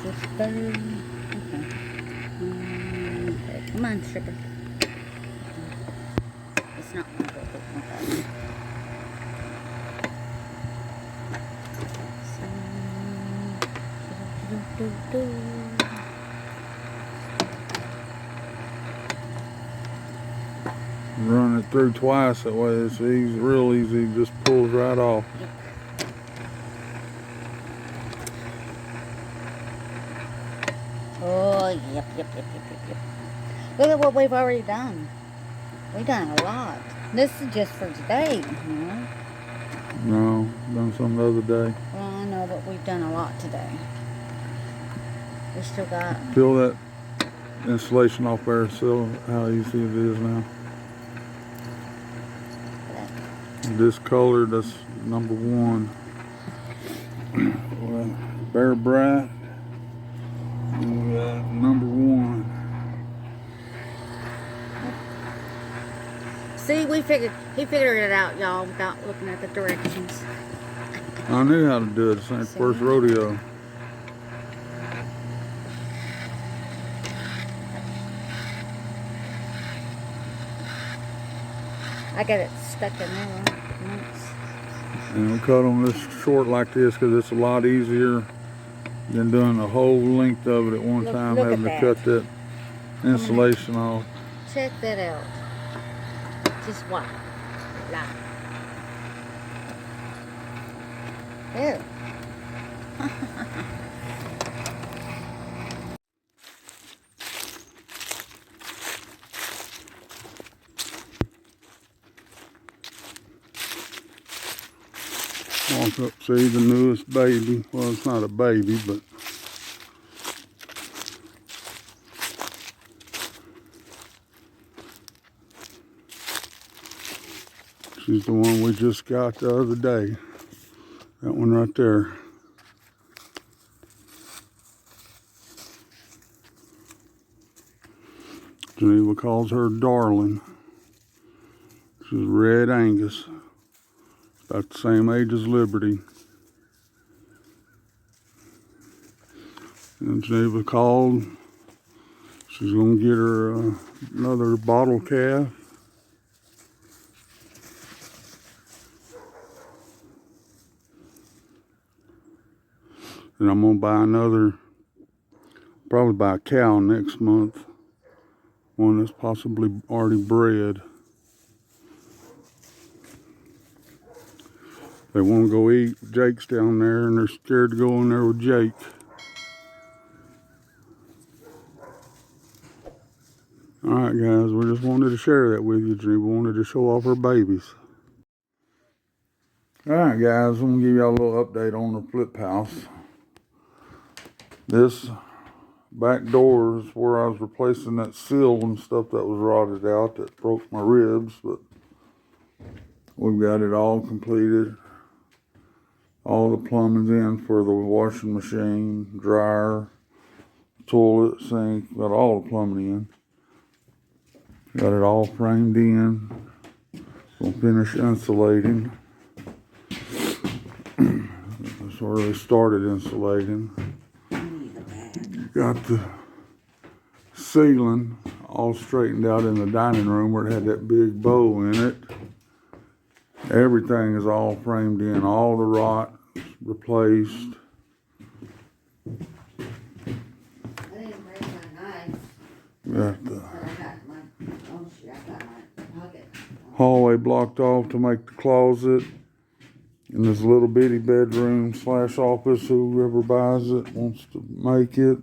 sister. Okay. Okay. Come on, stripper. It's not one of those. Okay. Run it through twice, that way it's easy, real easy, it just pulls right off. Yep. Oh, yep. Look at what we've already done. We've done a lot. This is just for today, you know? No, done some the other day. Well, I know, but we've done a lot today. We still got... Peel that insulation off there, so how easy it is now. This color, that's number 1. Bear Brat. And we got number 1. See, he figured it out, y'all, without looking at the directions. I knew how to do it. This ain't the first rodeo. I got it stuck in there once. And we'll cut them this short like this because it's a lot easier than doing the whole length of it at one time, look having at to cut that insulation off. Check that out. Just watch. There. Walk up, see the newest baby. Well, it's not a baby, but she's the one we just got the other day. That one right there. Geneva calls her Darling. She's Red Angus. About the same age as Liberty. And Geneva called. She's going to get her another bottle calf. And I'm going to buy probably buy a cow next month. One that's possibly already bred. They want to go eat. Jake's down there and they're scared to go in there with Jake. Alright guys, we just wanted to share that with you. We wanted to show off our babies. Alright guys, I'm going to give y'all a little update on the flip house. This back door is where I was replacing that seal and stuff that was rotted out that broke my ribs, but we've got it all completed. All the plumbing's in for the washing machine, dryer, toilet, sink, got all the plumbing in. Got it all framed in. Gonna finish insulating. That's where they started insulating. Got the ceiling all straightened out in the dining room where it had that big bow in it. Everything is all framed in, all the rot replaced. I didn't bring my knife. Got the I got my pocket. hallway blocked off to make the closet. In this little bitty bedroom / office, whoever buys it wants to make it.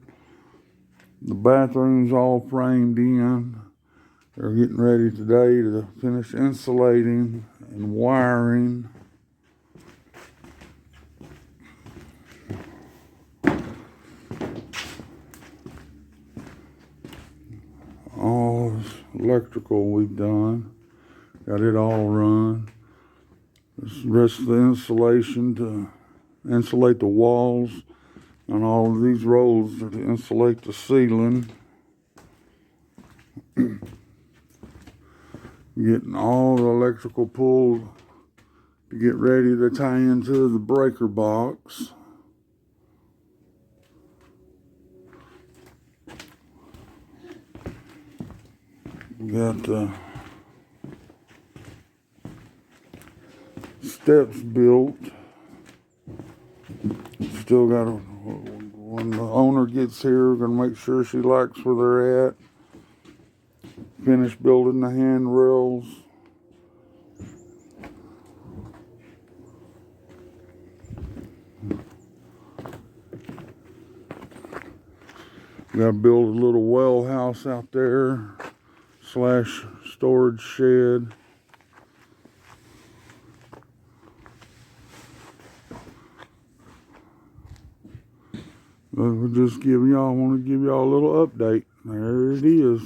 The bathroom's all framed in. They're getting ready today to finish insulating and wiring. All this electrical we've done. Got it all run. This rest of the insulation to insulate the walls, and all of these rolls are to insulate the ceiling. Getting all the electrical pulled to get ready to tie into the breaker box. Got steps built. Still got to, when the owner gets here, gonna make sure she likes where they're at. Finish building the handrails. Got to build a little well house out there / storage shed. But we'll just want to give y'all a little update. There it is.